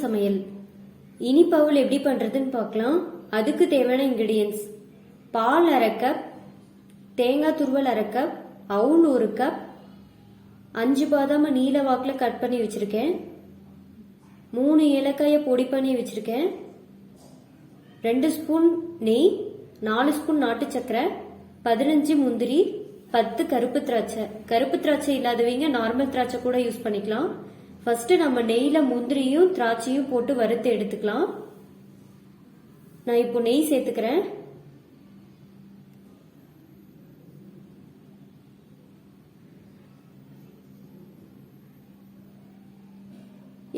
சமையல். இனிப்பு அவல் எப்படி பண்றதுன்னு பார்க்கலாம். அதுக்கு தேவையான இன்கிரீடியன்ஸ்: பால் அரை கப், தேங்காய் துருவல் அரை கப், அவுல் 1 கப், 5 பாதாம நீல வாக்குல கட் பண்ணி வச்சிருக்கேன், 3 ஏலக்காய பொடி பண்ணி வச்சிருக்கேன், 2 ஸ்பூன் நெய், 4 ஸ்பூன் நாட்டு சக்கரை, 15 முந்திரி, 10 கருப்பு திராட்சை. கருப்பு திராட்சை இல்லாதவங்க நார்மல் திராட்சை கூட யூஸ் பண்ணிக்கலாம். ஃபர்ஸ்ட் நம்ம நெய்ல முந்திரியும் திராட்சையும் போட்டு வறுத்து எடுத்துக்கலாம். நான் இப்போ நெய் சேர்த்துக்கிறேன்.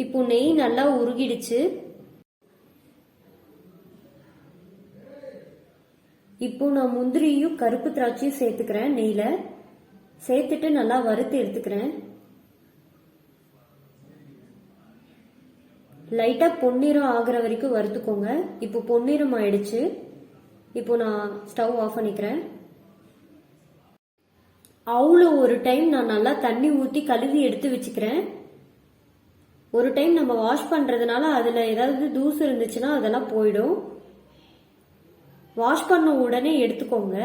இப்போ நெய் நல்லா உருகிடுச்சு. இப்போ நான் முந்திரியும் கருப்பு திராட்சையும் சேர்த்துக்கிறேன். நெய்ல சேர்த்துட்டு நல்லா வறுத்து எடுத்துக்கிறேன். லைட்டா பொன்னிறம் ஆகுற வரைக்கும் வறுத்துக்கோங்க. இப்போ பொன்னிறம் ஆயிடுச்சு. இப்போ நான் ஸ்டவ் ஆஃப் பண்ணிக்கிறேன். அவ்வளோ ஒரு டைம் நான் நல்லா தண்ணி ஊற்றி கழுவி எடுத்து வச்சுக்கிறேன். ஒரு டைம் நம்ம வாஷ் பண்றதுனால அதுல ஏதாவது தூசு இருந்துச்சுன்னா அதெல்லாம் போயிடும். வாஷ் பண்ண உடனே எடுத்துக்கோங்க.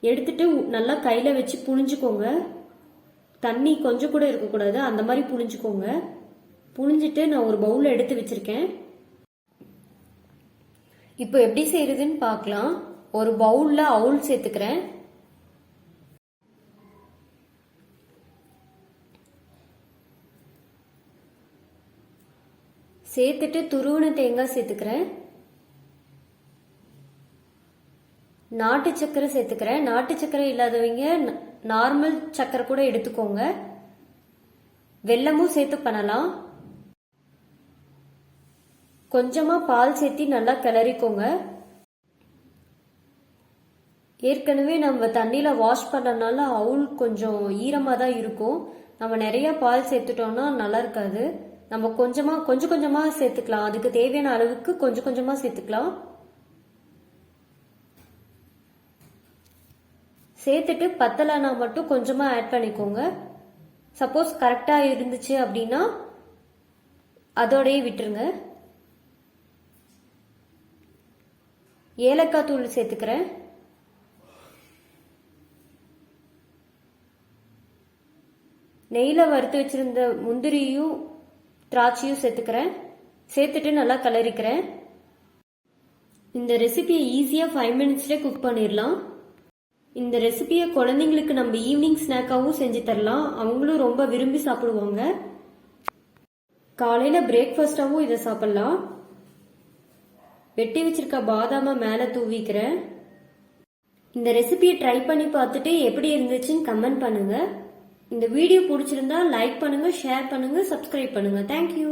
எடுத்துட்டு நல்லா கையில வச்சு புழிஞ்சுக்கோங்க. தண்ணி கொஞ்சம் கூட இருக்கக்கூடாது, அந்த மாதிரி புழிஞ்சுக்கோங்க. புழிஞ்சிட்டு நான் ஒரு பவுல் எடுத்து வச்சிருக்கேன். இப்போ எப்படி செய்யறதுன்னு பார்க்கலாம். ஒரு பவுல்ல அவுல் சேர்த்துக்கிறேன். சேர்த்துட்டு துருவன தேங்காய் சேர்த்துக்கிறேன். நாட்டு சக்கரை சேர்த்துக்கிறேன். நாட்டு சக்கரை இல்லாதவங்க நார்மல் சக்கரை கூட எடுத்துக்கோங்க. வெல்லமும் சேர்த்து பண்ணலாம். கொஞ்சமா பால் சேர்த்து நல்லா கிளறிக்கோங்க. ஏற்கனவே நம்ம தண்ணியில வாஷ் பண்ணனால அவுல் கொஞ்சம் ஈரமா தான் இருக்கும். நம்ம நிறைய பால் சேர்த்துட்டோம்னா நல்லா இருக்காது. நம்ம கொஞ்சம் கொஞ்சமா சேர்த்துக்கலாம். அதுக்கு தேவையான அளவுக்கு கொஞ்சம் கொஞ்சமா சேர்த்துக்கலாம். சேர்த்துட்டு பத்தலைனா மட்டும் கொஞ்சமா ஆட் பண்ணிக்கோங்க. சப்போஸ் கரெக்டா இருந்துச்சு அப்படின்னா அதோடய விட்டுருங்க. ஏலக்காய் தூள் சேர்த்துக்கிறேன். நெய்ல வறுத்து வச்சிருந்த முந்திரியும் திராட்சையும் சேர்த்துக்கிறேன். சேர்த்துட்டு நல்லா கலரிக்கிறேன். இந்த ரெசிபியை ஈஸியா 5 மினிட்ஸ்ல குக் பண்ணிடலாம். இந்த ரெசிபியை குழந்தைங்களுக்கு நம்ம ஈவினிங் ஸ்நாக்காவும் செஞ்சு தரலாம். அவங்களும் ரொம்ப விரும்பி சாப்பிடுவாங்க. காலையில பிரேக்ஃபாஸ்டாவும் இதை சாப்பிடலாம். வெட்டி வச்சிருக்க பாதாம மேல தூவிக்கிறேன். இந்த ரெசிபியை ட்ரை பண்ணி பார்த்துட்டு எப்படி இருந்துச்சுன்னு கமெண்ட் பண்ணுங்க. இந்த வீடியோ பிடிச்சிருந்தா லைக் பண்ணுங்க, ஷேர் பண்ணுங்க, சப்ஸ்கிரைப் பண்ணுங்க. தேங்க்யூ.